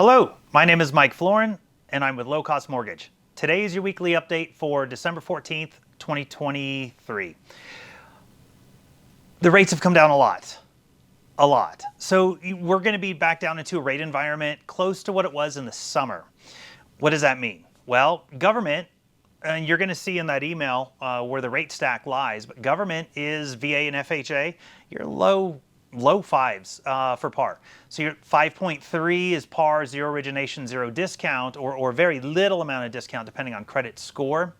Hello, my name is Mike Florin, and I'm with Low Cost Mortgage. Today is your weekly update for December 14th, 2023. The rates have come down a lot. So we're going to be back down into a rate environment close to what it was in the summer. What does that mean? Well, government, and you're going to see in that email where the rate stack lies, but government is VA and FHA. You're low fives for par. So your 5.3 is par, zero origination, zero discount, or very little amount of discount depending on credit score.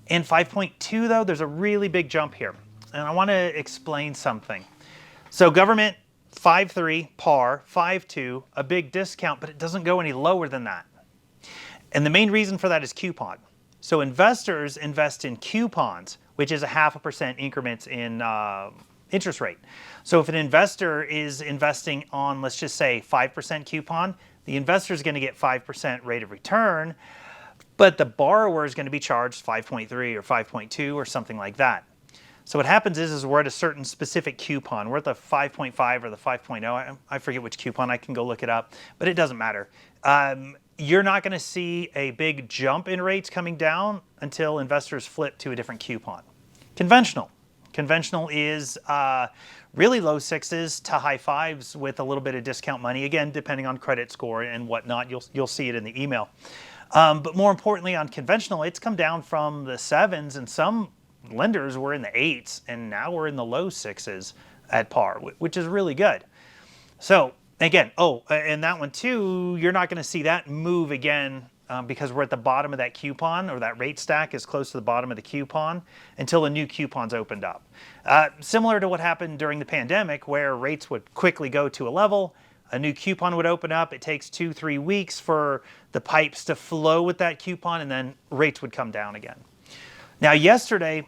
In 5.2 though, there's a really big jump here. And I want to explain something. So government 5.3 par, 5.2, a big discount, but it doesn't go any lower than that. And the main reason for that is coupon. So investors invest in coupons, which is a 0.5% increments in interest rate. So if an investor is investing on, let's just say 5% coupon, the investor is going to get 5% rate of return, but the borrower is going to be charged 5.3 or 5.2 or something like that. So what happens is we're at a certain specific coupon. We're at the 5.5 or the 5.0. I forget which coupon. I can go look it up, but it doesn't matter. You're not going to see a big jump in rates coming down until investors flip to a different coupon. Conventional. Conventional is really low sixes to high fives with a little bit of discount money. Again, depending on credit score and whatnot, you'll see it in the email. But more importantly, on conventional, it's come down from the sevens, and some lenders were in the eights, and now we're in the low sixes at par, which is really good. So again, and that one too, you're not going to see that move again because we're at the bottom of that coupon, or that rate stack is close to the bottom of the coupon until a new coupon's opened up. Similar to what happened during the pandemic, where rates would quickly go to a level, a new coupon would open up. It takes 2-3 weeks for the pipes to flow with that coupon, and then rates would come down again. Now, yesterday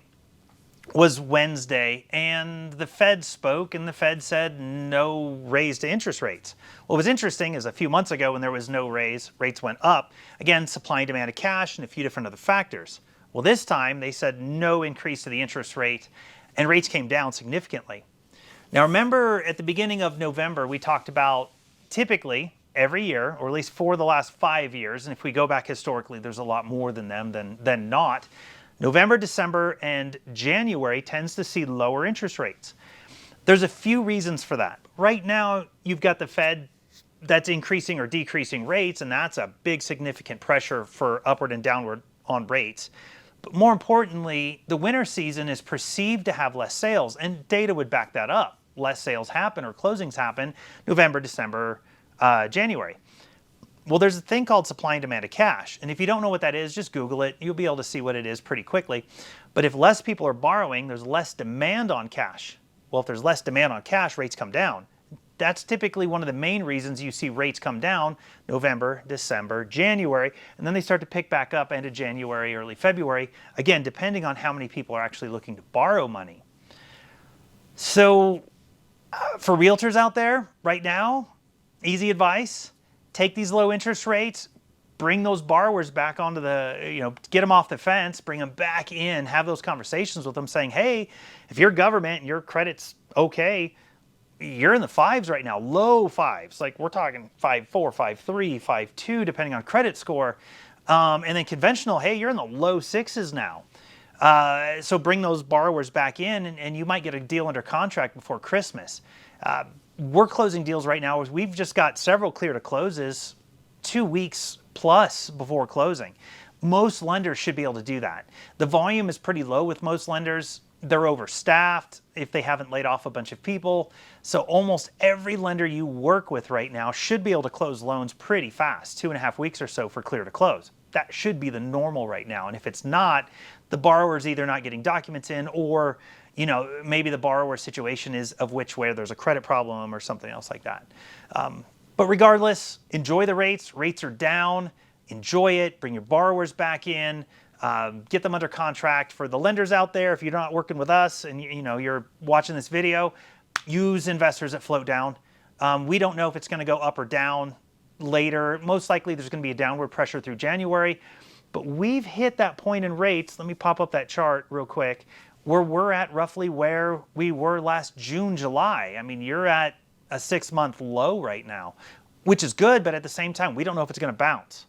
was Wednesday, and the Fed spoke, and the Fed said no raise to interest rates. What was interesting is a few months ago when there was no raise, rates went up. Again, supply and demand of cash and a few different other factors. Well, this time they said no increase to the interest rate, and rates came down significantly. Now remember, at the beginning of November, we talked about typically every year, or at least for the last 5 years, and if we go back historically, there's a lot more than them than not, November, December, and January tends to see lower interest rates. There's a few reasons for that. Right now, you've got the Fed that's increasing or decreasing rates, and that's a big significant pressure for upward and downward on rates. But more importantly, the winter season is perceived to have less sales, and data would back that up. Less sales happen or closings happen November, December, January. Well, there's a thing called supply and demand of cash. And if you don't know what that is, just Google it. You'll be able to see what it is pretty quickly. But if less people are borrowing, there's less demand on cash. Well, if there's less demand on cash, rates come down. That's typically one of the main reasons you see rates come down November, December, January, and then they start to pick back up end of January, early February, again, depending on how many people are actually looking to borrow money. So for realtors out there right now, easy advice. Take these low interest rates, bring those borrowers back onto the, get them off the fence, bring them back in, have those conversations with them saying, hey, if you're government and your credit's okay, you're in the fives right now, low fives. Like we're talking 5.4, 5.3, 5.2, depending on credit score. And then conventional, hey, you're in the low sixes now. So bring those borrowers back in, and you might get a deal under contract before Christmas. We're closing deals right now. We've just got several clear to closes 2 weeks plus before closing. Most lenders should be able to do that. The volume is pretty low with most lenders. They're overstaffed if they haven't laid off a bunch of people. So almost every lender you work with right now should be able to close loans pretty fast, 2.5 weeks or so for clear to close. That should be the normal right now. And if it's not, the borrower's either not getting documents in, or maybe the borrower situation is of which where there's a credit problem or something else like that. But regardless, enjoy the rates. Rates are down. Enjoy it. Bring your borrowers back in. Get them under contract. For the lenders out there, if you're not working with us and you're watching this video, use investors that float down. We don't know if it's going to go up or down later. Most likely there's going to be a downward pressure through January. But we've hit that point in rates. Let me pop up that chart real quick, where we're at roughly where we were last June, July. I mean, you're at a 6-month low right now. which is good, but at the same time, we don't know if it's going to bounce.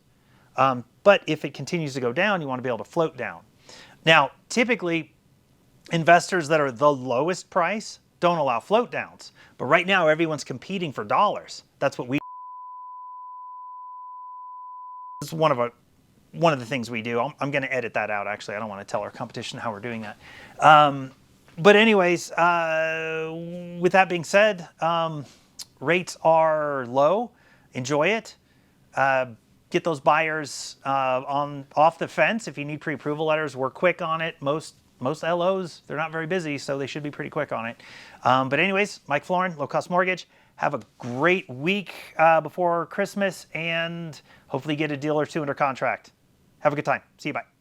But if it continues to go down, you want to be able to float down. Now, typically, investors that are the lowest price don't allow float downs. But right now, everyone's competing for dollars. That's what we. It's one of the things we do. I'm going to edit that out. Actually, I don't want to tell our competition how we're doing that. But anyways, with that being said, rates are low. Enjoy it. Get those buyers off the fence. If you need pre-approval letters, we're quick on it. Most LOs, they're not very busy, so they should be pretty quick on it. But anyways, Mike Florin, Low Cost Mortgage. Have a great week before Christmas, and hopefully get a deal or two under contract. Have a good time. See you. Bye.